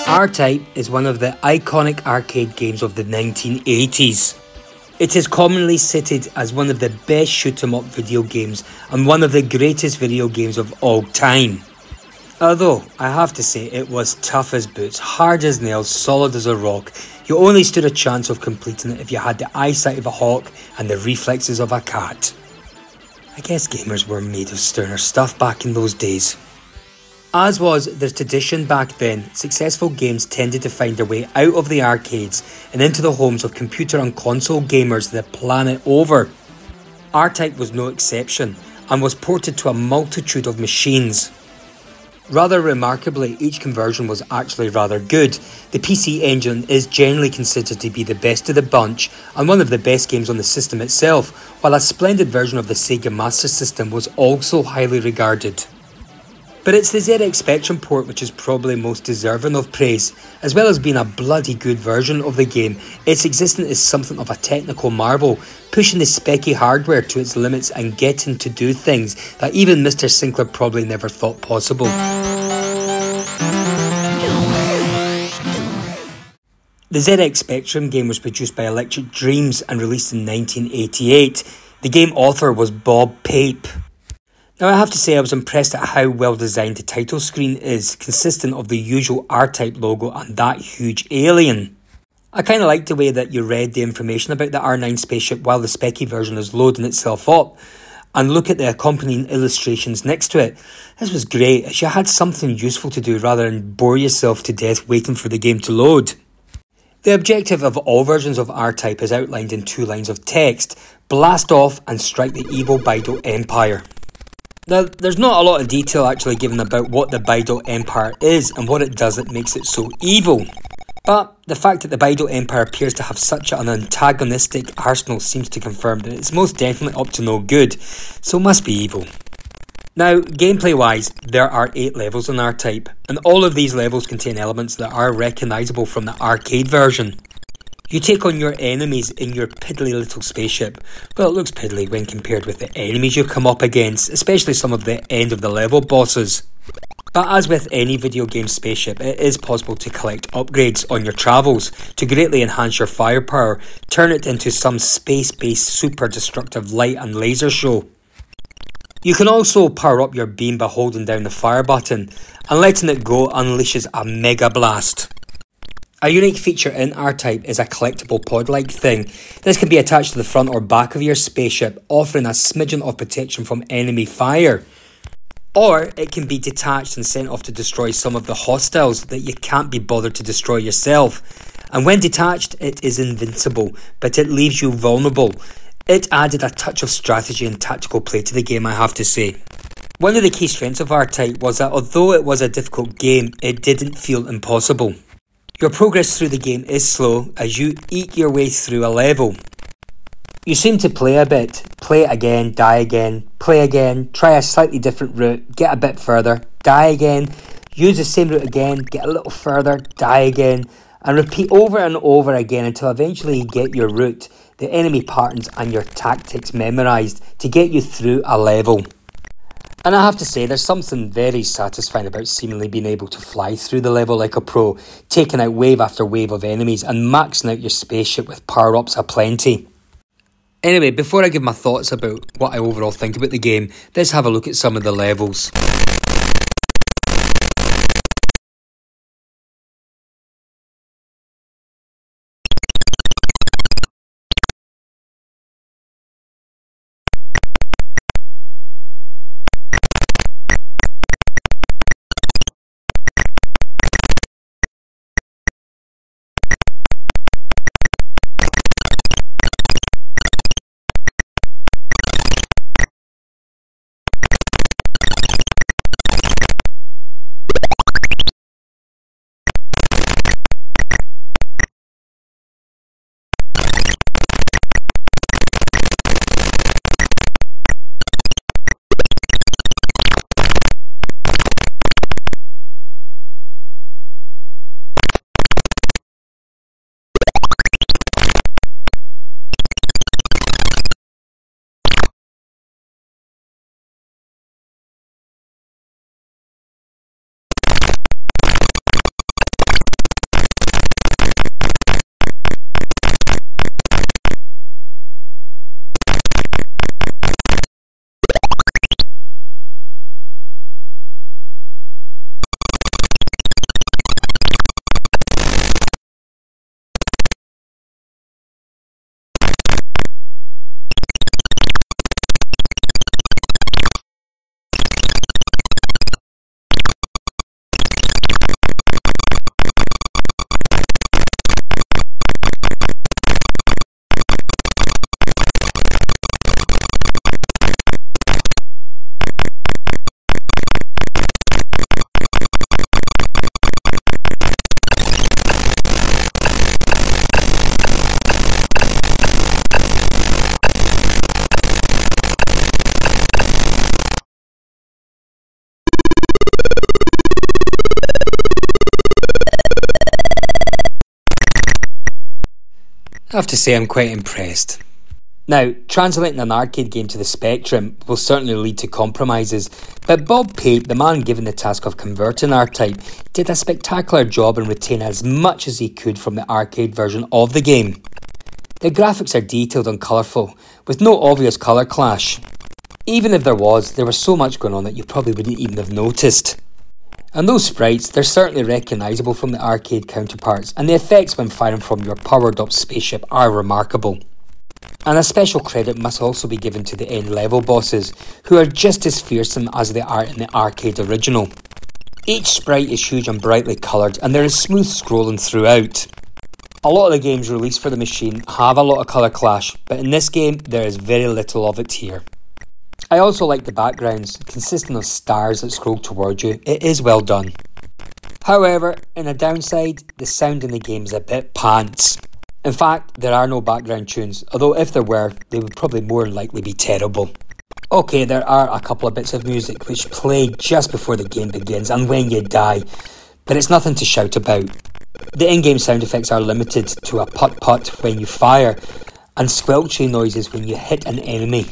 R-Type is one of the iconic arcade games of the 1980s. It is commonly cited as one of the best shoot-'em-up video games and one of the greatest video games of all time. Although, I have to say, it was tough as boots, hard as nails, solid as a rock. You only stood a chance of completing it if you had the eyesight of a hawk and the reflexes of a cat. I guess gamers were made of sterner stuff back in those days. As was the tradition back then, successful games tended to find their way out of the arcades and into the homes of computer and console gamers the planet over. R-Type was no exception and was ported to a multitude of machines. Rather remarkably, each conversion was actually rather good. The PC engine is generally considered to be the best of the bunch and one of the best games on the system itself, while a splendid version of the Sega Master System was also highly regarded. But it's the ZX Spectrum port which is probably most deserving of praise. As well as being a bloody good version of the game, its existence is something of a technical marvel, pushing the specky hardware to its limits and getting to do things that even Mr. Sinclair probably never thought possible. The ZX Spectrum game was produced by Electric Dreams and released in 1988. The game author was Bob Pape. Now I have to say I was impressed at how well designed the title screen is, consisting of the usual R-Type logo and that huge alien. I kind of liked the way that you read the information about the R9 spaceship while the specky version is loading itself up, and look at the accompanying illustrations next to it. This was great, as you had something useful to do rather than bore yourself to death waiting for the game to load. The objective of all versions of R-Type is outlined in 2 lines of text: blast off and strike the evil Baido Empire. Now, there's not a lot of detail actually given about what the Baido Empire is and what it does that makes it so evil. But the fact that the Baido Empire appears to have such an antagonistic arsenal seems to confirm that it's most definitely up to no good, so must be evil. Now, gameplay-wise, there are 8 levels in R-Type, and all of these levels contain elements that are recognisable from the arcade version. You take on your enemies in your piddly little spaceship. Well, it looks piddly when compared with the enemies you come up against, especially some of the end of the level bosses. But as with any video game spaceship, it is possible to collect upgrades on your travels to greatly enhance your firepower, turn it into some space-based super destructive light and laser show. You can also power up your beam by holding down the fire button, and letting it go unleashes a mega blast. A unique feature in R-Type is a collectible pod-like thing. This can be attached to the front or back of your spaceship, offering a smidgen of protection from enemy fire. Or it can be detached and sent off to destroy some of the hostiles that you can't be bothered to destroy yourself. And when detached, it is invincible, but it leaves you vulnerable. It added a touch of strategy and tactical play to the game, I have to say. One of the key strengths of R-Type was that although it was a difficult game, it didn't feel impossible. Your progress through the game is slow as you eke your way through a level. You seem to play a bit, play it again, die again, play again, try a slightly different route, get a bit further, die again, use the same route again, get a little further, die again, and repeat over and over again until eventually you get your route, the enemy patterns and your tactics memorised to get you through a level. And I have to say, there's something very satisfying about seemingly being able to fly through the level like a pro, taking out wave after wave of enemies and maxing out your spaceship with power-ups aplenty. Anyway, before I give my thoughts about what I overall think about the game, let's have a look at some of the levels. I have to say I'm quite impressed. Now, translating an arcade game to the Spectrum will certainly lead to compromises, but Bob Pape, the man given the task of converting R-Type, did a spectacular job in retaining as much as he could from the arcade version of the game. The graphics are detailed and colourful, with no obvious colour clash. Even if there was so much going on that you probably wouldn't even have noticed. And those sprites, they're certainly recognisable from the arcade counterparts, and the effects when firing from your powered up spaceship are remarkable. And a special credit must also be given to the end level bosses, who are just as fearsome as they are in the arcade original. Each sprite is huge and brightly coloured, and there is smooth scrolling throughout. A lot of the games released for the machine have a lot of colour clash, but in this game there is very little of it here. I also like the backgrounds, consisting of stars that scroll towards you. It is well done. However, in a downside, the sound in the game is a bit pants. In fact, there are no background tunes, although if there were, they would probably more than likely be terrible. Okay, there are a couple of bits of music which play just before the game begins and when you die, but it's nothing to shout about. The in-game sound effects are limited to a putt-putt when you fire, and squelchy noises when you hit an enemy.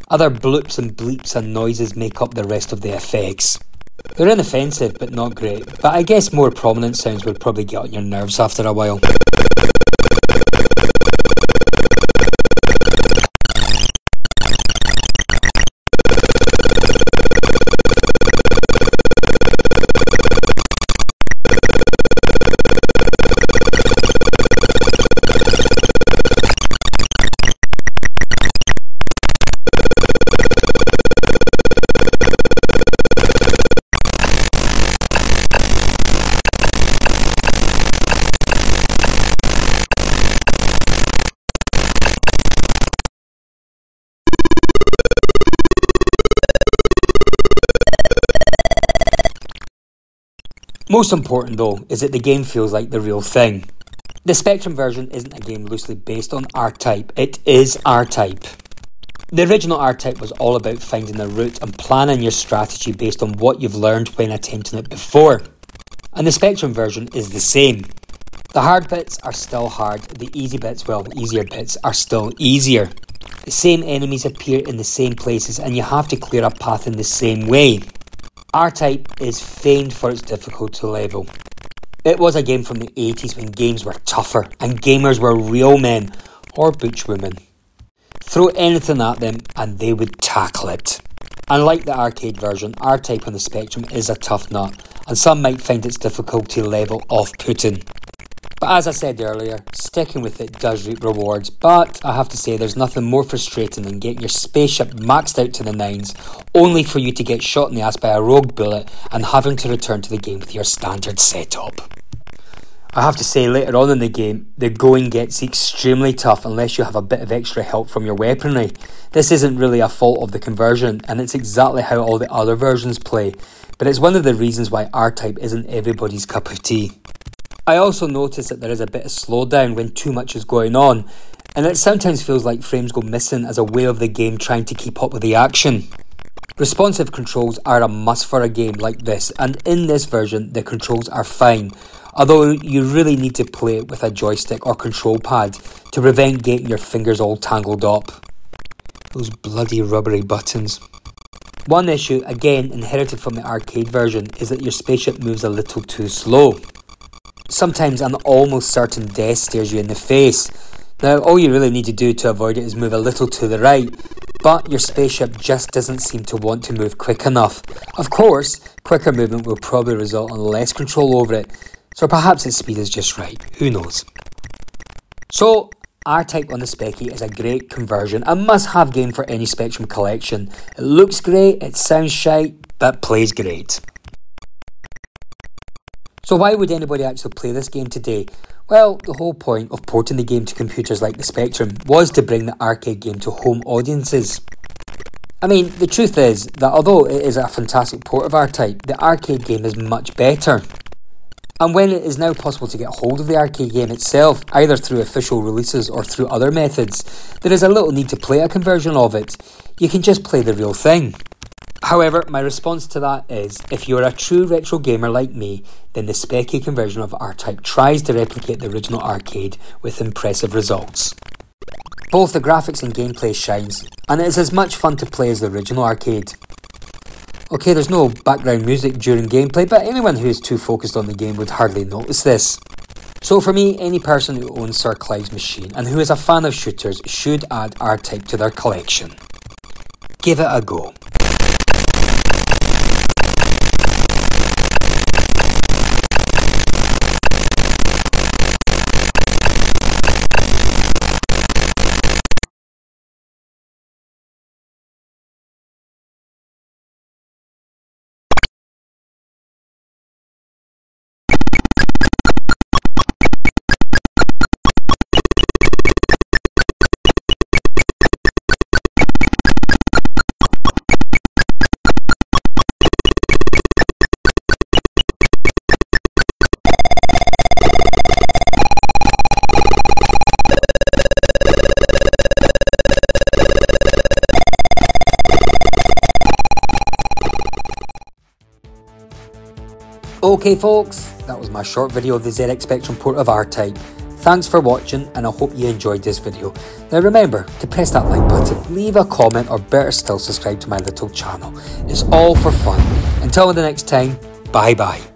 Other bloops and bleeps and noises make up the rest of the effects. They're inoffensive but not great, but I guess more prominent sounds would probably get on your nerves after a while. Most important though is that the game feels like the real thing. The Spectrum version isn't a game loosely based on R-Type, it is R-Type. The original R-Type was all about finding a route and planning your strategy based on what you've learned when attempting it before. And the Spectrum version is the same. The hard bits are still hard, the easy bits, well, the easier bits are still easier. The same enemies appear in the same places and you have to clear a path in the same way. R-Type is famed for its difficulty level. It was a game from the 80s when games were tougher and gamers were real men or butch women. Throw anything at them and they would tackle it. Unlike the arcade version, R-Type on the Spectrum is a tough nut and some might find its difficulty level off-putting. But as I said earlier, sticking with it does reap rewards, but I have to say there's nothing more frustrating than getting your spaceship maxed out to the nines, only for you to get shot in the ass by a rogue bullet and having to return to the game with your standard setup. I have to say later on in the game, the going gets extremely tough unless you have a bit of extra help from your weaponry. This isn't really a fault of the conversion, and it's exactly how all the other versions play, but it's one of the reasons why R-Type isn't everybody's cup of tea. I also notice that there is a bit of slowdown when too much is going on, and it sometimes feels like frames go missing as a way of the game trying to keep up with the action. Responsive controls are a must for a game like this, and in this version the controls are fine, although you really need to play it with a joystick or control pad to prevent getting your fingers all tangled up. Those bloody rubbery buttons. One issue, again inherited from the arcade version, is that your spaceship moves a little too slow. Sometimes an almost certain death stares you in the face. Now all you really need to do to avoid it is move a little to the right, but your spaceship just doesn't seem to want to move quick enough. Of course, quicker movement will probably result in less control over it, so perhaps its speed is just right, who knows. So, R-Type on the Specky is a great conversion, a must-have game for any Spectrum collection. It looks great, it sounds shite, but plays great. So why would anybody actually play this game today? Well, the whole point of porting the game to computers like the Spectrum was to bring the arcade game to home audiences. I mean, the truth is that although it is a fantastic port of R-Type, the arcade game is much better. And when it is now possible to get hold of the arcade game itself, either through official releases or through other methods, there is a little need to play a conversion of it. You can just play the real thing. However, my response to that is, if you're a true retro gamer like me, then the specky conversion of R-Type tries to replicate the original arcade with impressive results. Both the graphics and gameplay shines, and it is as much fun to play as the original arcade. Okay, there's no background music during gameplay, but anyone who is too focused on the game would hardly notice this. So for me, any person who owns Sir Clive's machine and who is a fan of shooters should add R-Type to their collection. Give it a go. Okay folks, that was my short video of the ZX Spectrum port of R-Type. Thanks for watching and I hope you enjoyed this video. Now remember to press that like button, leave a comment or better still subscribe to my little channel. It's all for fun. Until the next time, bye bye.